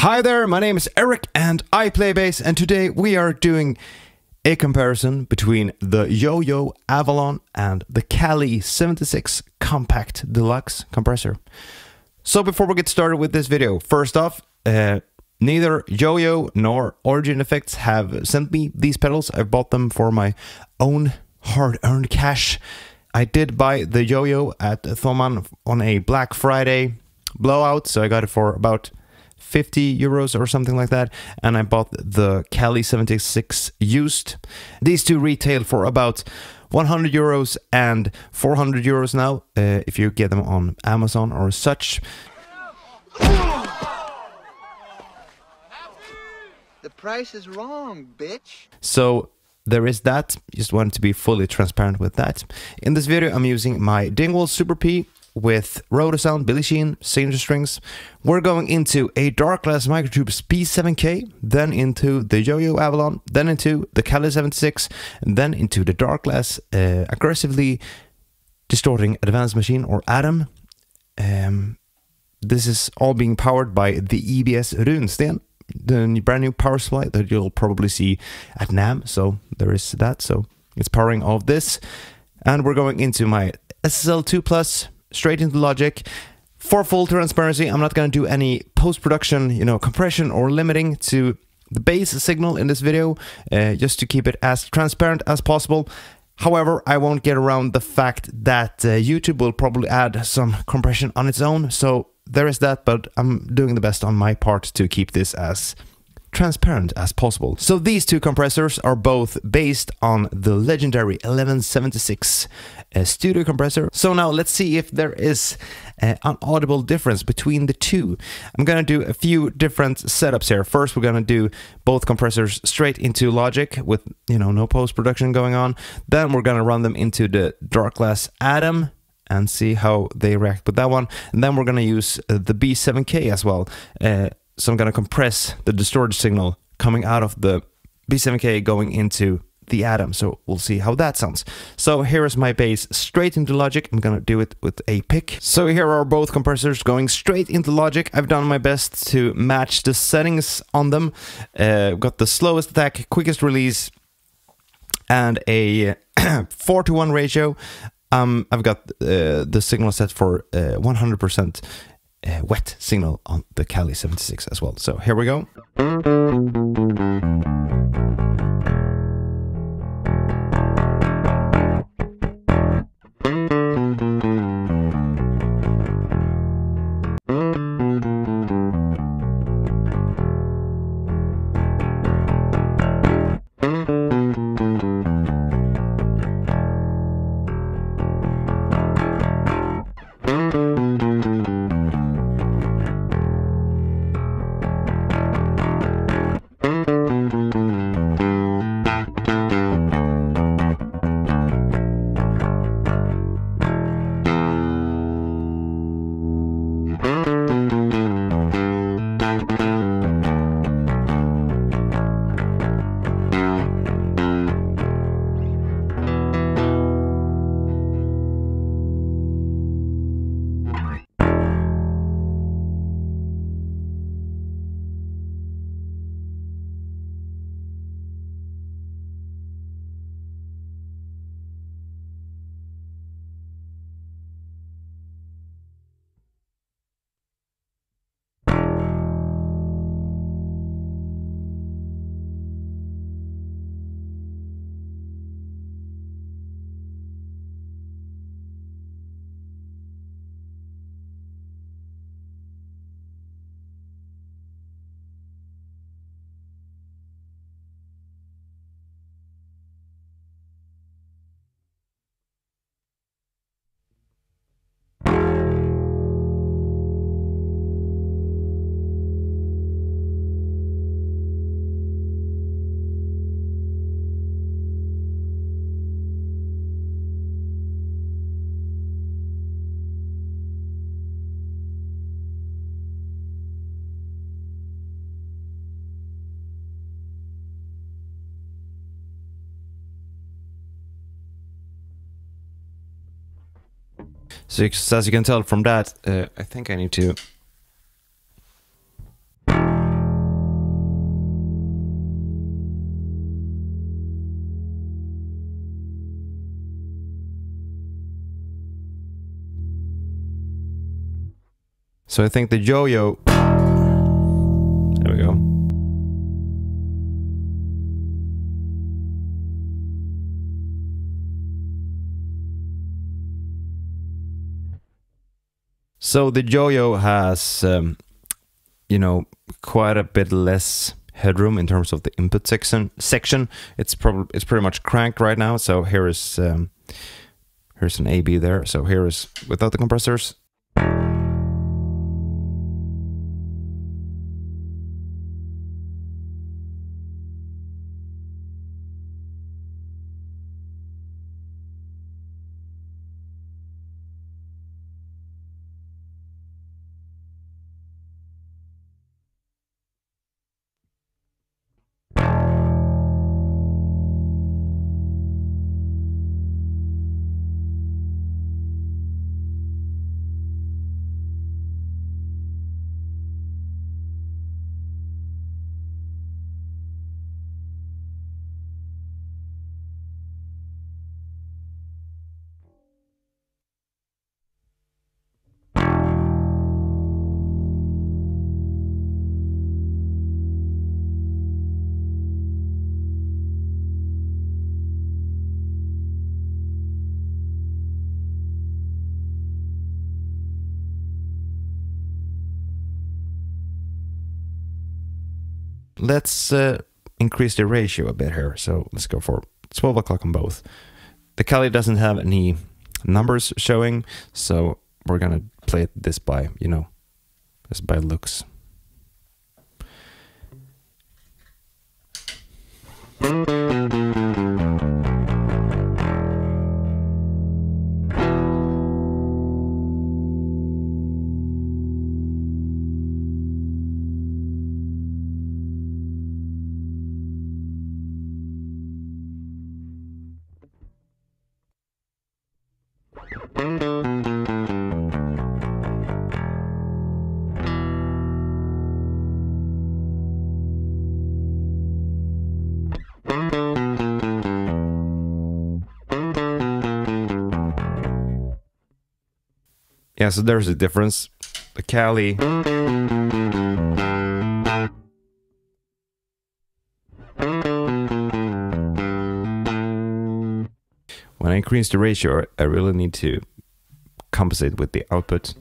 Hi there, my name is Erik and I play bass, and today we are doing a comparison between the Joyo Avallon and the CALI76 Compact Deluxe compressor. So before we get started with this video, first off, neither Joyo nor Origin Effects have sent me these pedals. I've bought them for my own hard-earned cash. I did buy the Joyo at Thomann on a Black Friday blowout, so I got it for about 50 euros or something like that, and I bought the CALI76 used. These two retail for about 100 euros and 400 euros now, if you get them on Amazon or such. The price is wrong, bitch. So there is that. Just wanted to be fully transparent with that. In this video, I'm using my Dingwall Super P with Rotosound, Billy Sheehan, signature strings. We're going into a Darkglass Microtubes B7k, then into the Joyo Avallon, then into the CALI76, and then into the Darkglass Aggressively Distorting Advanced Machine, or ADAM. This is all being powered by the EBS Runsten, the brand new power supply that you'll probably see at NAMM, so there is that. So it's powering all of this, and we're going into my SSL2 Plus straight into Logic. For full transparency, I'm not going to do any post-production, compression or limiting to the bass signal in this video, just to keep it as transparent as possible. However, I won't get around the fact that YouTube will probably add some compression on its own, so there is that, but I'm doing the best on my part to keep this as transparent as possible. So these two compressors are both based on the legendary 1176 studio compressor. So now let's see if there is an audible difference between the two. I'm gonna do a few different setups here. First, we're gonna do both compressors straight into Logic with no post-production going on. Then we're gonna run them into the Darkglass ADAM and see how they react with that one. And then we're gonna use the B7k as well. So I'm going to compress the distorted signal coming out of the B7k going into the ADAM. So we'll see how that sounds. So here is my bass straight into Logic. I'm going to do it with a pick. So here are both compressors going straight into Logic. I've done my best to match the settings on them. Got the slowest attack, quickest release, and a 4:1 ratio. I've got the signal set for 100% wet signal on the CALI76 as well. So here we go. So as you can tell from that, I think I need to So I think the Joyo... There we go. So the Joyo has, you know, quite a bit less headroom in terms of the input section. It's pretty much cranked right now. So here's an AB there. So here is without the compressors. Let's increase the ratio a bit here. So let's go for 12 o'clock on both. The CALI doesn't have any numbers showing, so we're gonna play this by, you know, just by looks. Yeah, so there's a difference. The CALI when I increase the ratio, I really need to compensate with the output.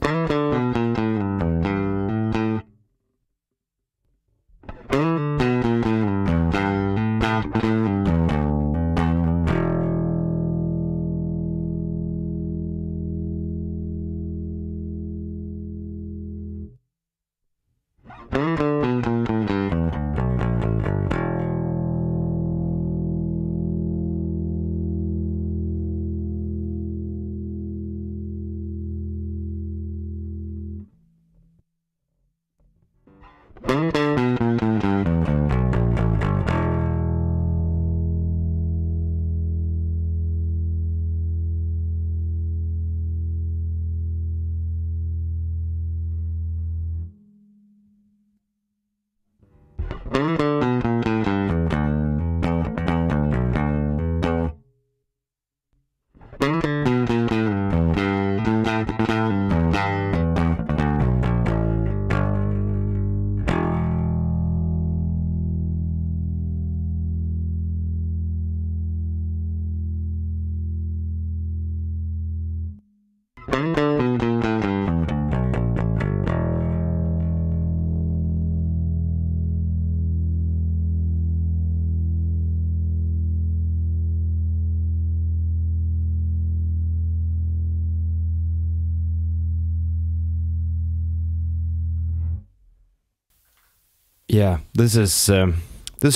Yeah, this is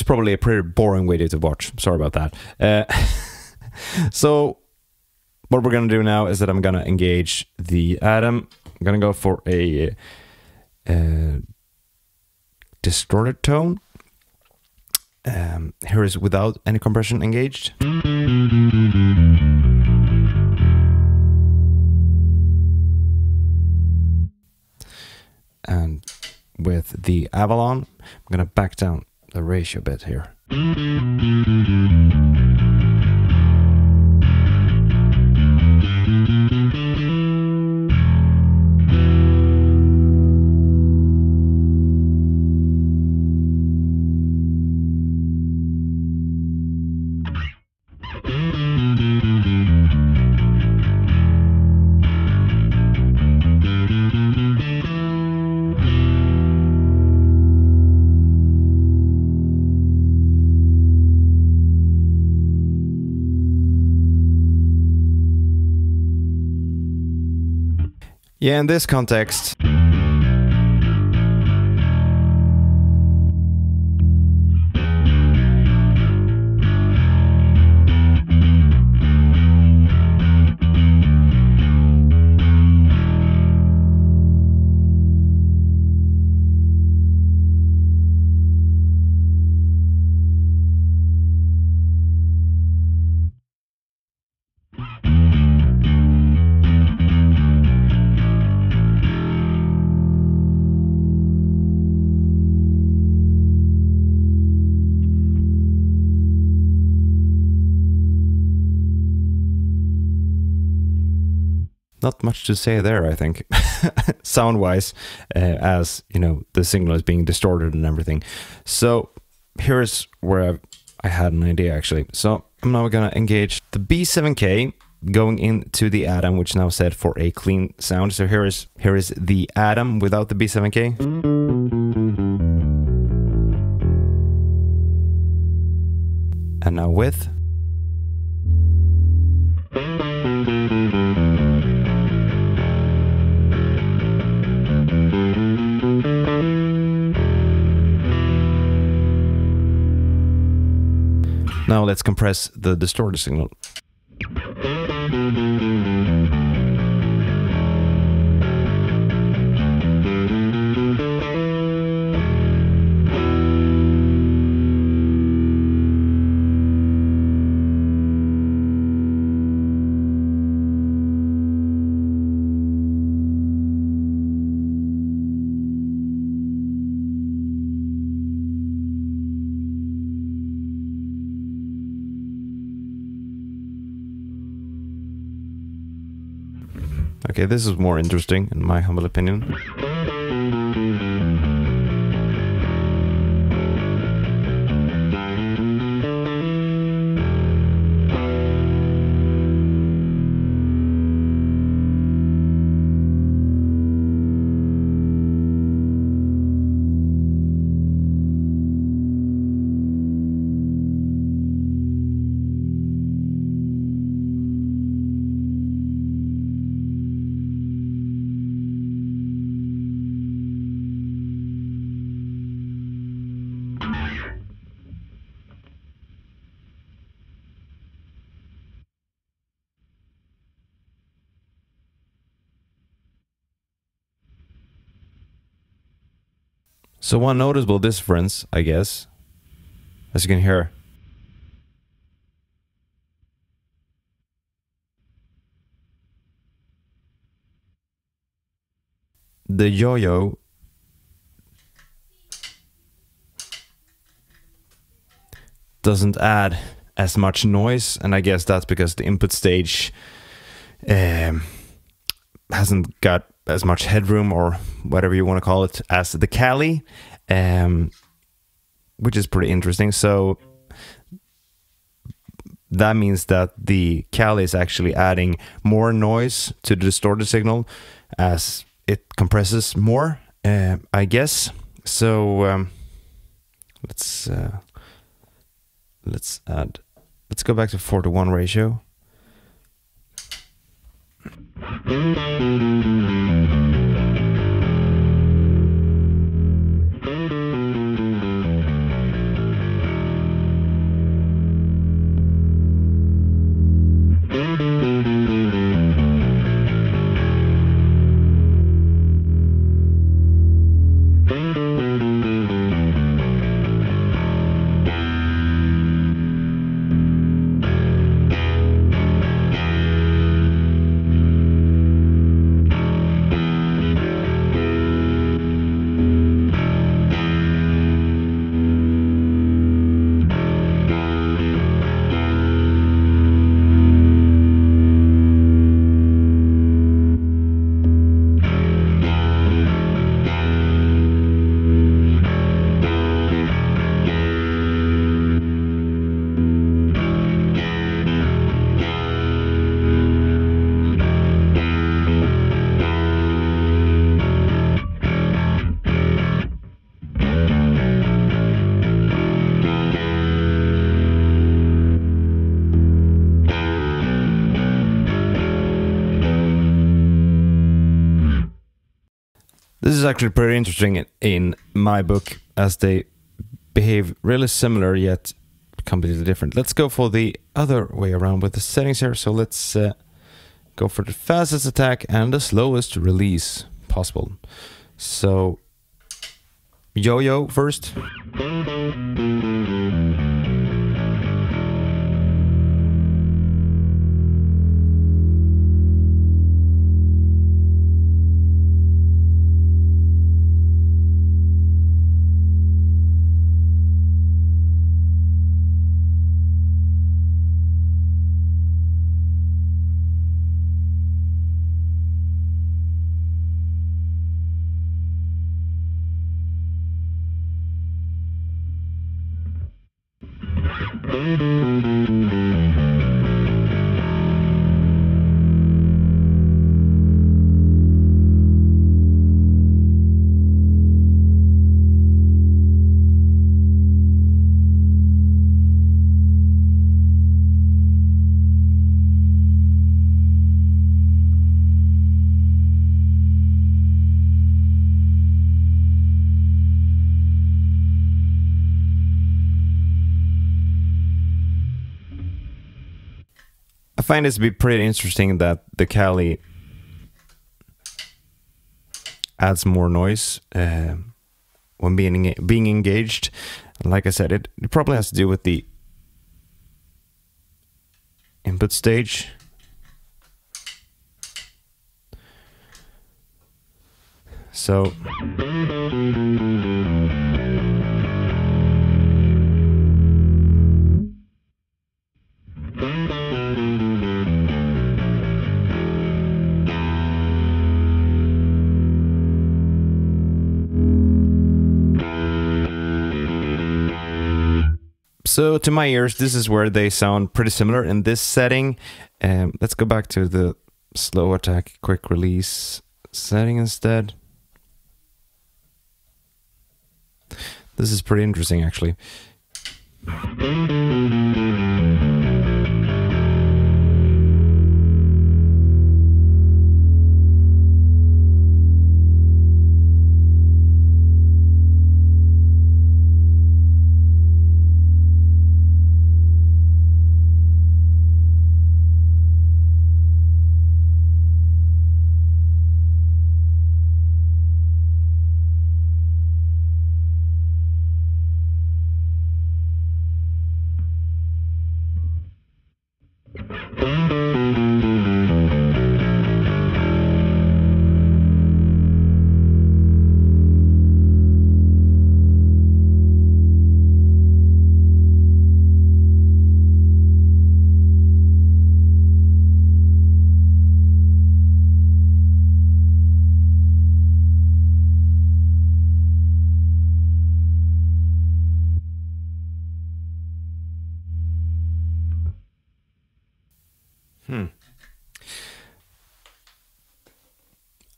probably a pretty boring video to watch. Sorry about that. So what we're gonna do now is that I'm gonna engage the ADAM. I'm gonna go for a distorted tone. Here is without any compression engaged. And with the Avallon, I'm gonna back down the ratio a bit here. Yeah, in this context, not much to say there, I think, sound-wise, as, you know, the signal is being distorted and everything. So here's where I had an idea, actually. So I'm now gonna engage the B7k going into the ADAM, which now set for a clean sound. So here is the ADAM without the B7k. And now with. Now let's compress the distorted signal. Okay, this is more interesting, in my humble opinion. So one noticeable difference, I guess, as you can hear, the Joyo doesn't add as much noise, and I guess that's because the input stage hasn't got as much headroom, or whatever you want to call it, as the CALI, which is pretty interesting. So that means that the CALI is actually adding more noise to the distorted signal as it compresses more, I guess. So let's go back to 4:1 ratio. is actually pretty interesting in my book, as they behave really similar yet completely different. Let's go for the other way around with the settings here. So let's go for the fastest attack and the slowest release possible. So Joyo first. I find this to be pretty interesting that the CALI adds more noise when being engaged. Like I said, it probably has to do with the input stage. So So to my ears, this is where they sound pretty similar in this setting. Let's go back to the slow attack, quick release setting instead. This is pretty interesting, actually.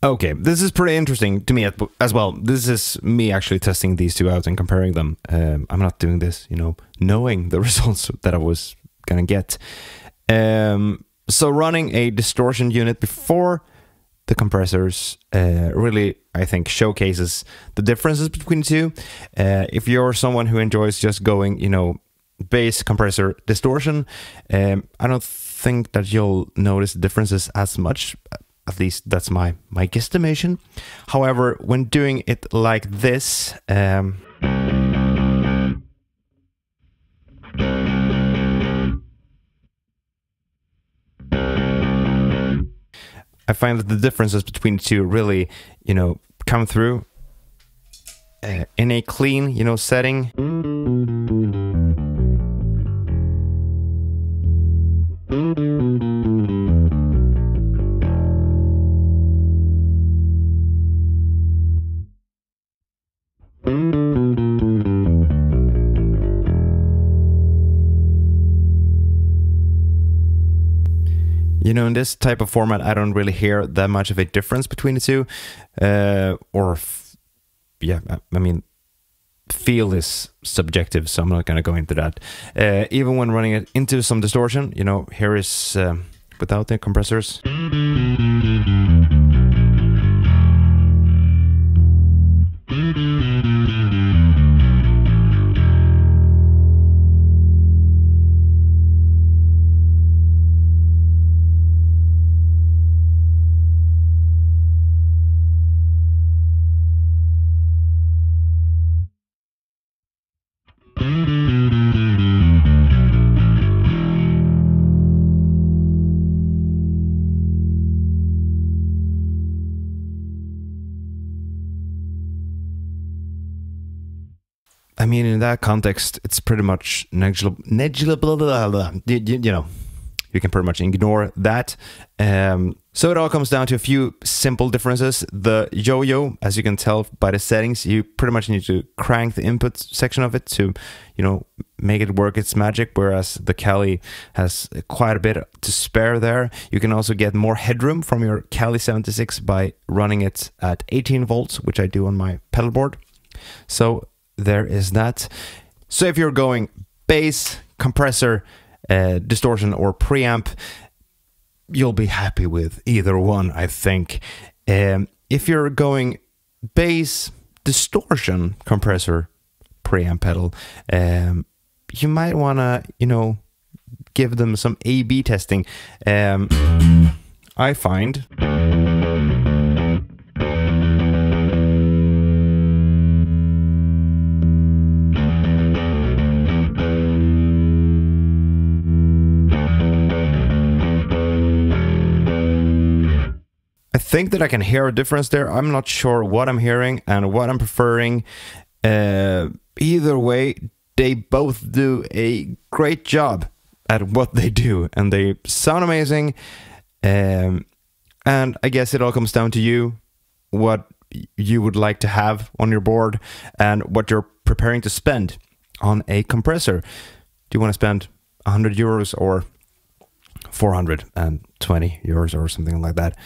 Okay, this is pretty interesting to me as well. This is me actually testing these two out and comparing them. I'm not doing this, you know, knowing the results that I was gonna get. So running a distortion unit before the compressors really, I think, showcases the differences between the two. If you're someone who enjoys just going, you know, bass, compressor, distortion, I don't think that you'll notice differences as much. At least that's my guesstimation. However, when doing it like this, I find that the differences between the two really, you know, come through in a clean, you know, setting. You know, in this type of format, I don't really hear that much of a difference between the two. Yeah, I mean, feel is subjective, so I'm not going to go into that. Even when running it into some distortion, you know, here is without the compressors. I mean, in that context, it's pretty much negligible. You know, you can pretty much ignore that. So it all comes down to a few simple differences. The Joyo, as you can tell by the settings, you pretty much need to crank the input section of it to, you know, make it work its magic, whereas the CALI has quite a bit to spare there. You can also get more headroom from your CALI76 by running it at 18 volts, which I do on my pedal board. So there is that. So if you're going bass, compressor, distortion or preamp, you'll be happy with either one, I think. If you're going bass, distortion, compressor, preamp pedal, you might want to, you know, give them some A/B testing. I find that I can hear a difference there. I'm not sure what I'm hearing and what I'm preferring. Either way, they both do a great job at what they do, and they sound amazing. And I guess it all comes down to you, what you would like to have on your board and what you're preparing to spend on a compressor. Do you want to spend 100 euros or 420 euros or something like that?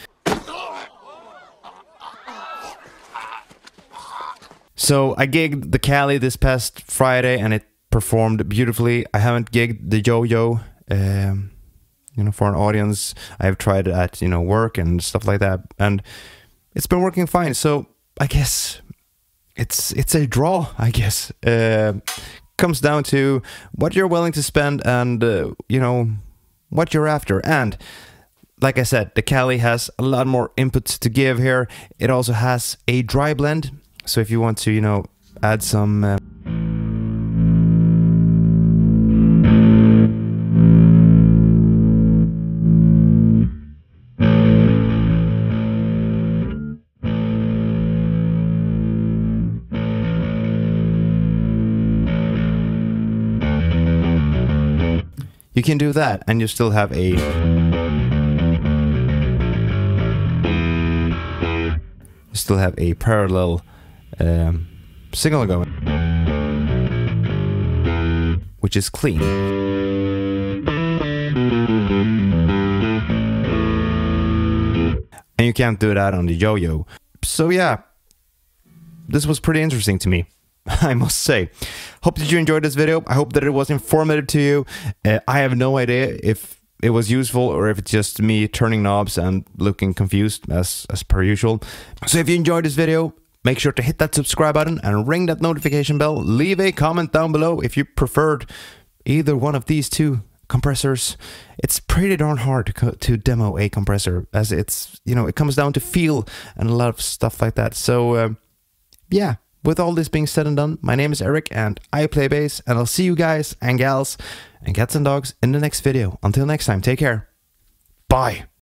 So I gigged the CALI this past Friday and it performed beautifully. I haven't gigged the Joyo, you know, for an audience. I've tried it at, you know, work and stuff like that, and it's been working fine. So I guess it's a draw, I guess. Comes down to what you're willing to spend and, you know, what you're after. And like I said, the CALI has a lot more input to give here. It also has a dry blend. So if you want to, you know, add some you can do that, and you still have a parallel signal going, which is clean. And you can't do that on the Joyo. So yeah, this was pretty interesting to me, I must say. Hope that you enjoyed this video. I hope that it was informative to you. I have no idea if it was useful or if it's just me turning knobs and looking confused as per usual. So if you enjoyed this video, make sure to hit that subscribe button and ring that notification bell. Leave a comment down below if you preferred either one of these two compressors. It's pretty darn hard to demo a compressor, as it's, you know, it comes down to feel and a lot of stuff like that. So yeah, with all this being said and done, my name is Erik and I play bass, and I'll see you guys and gals and cats and dogs in the next video. Until next time, take care. Bye.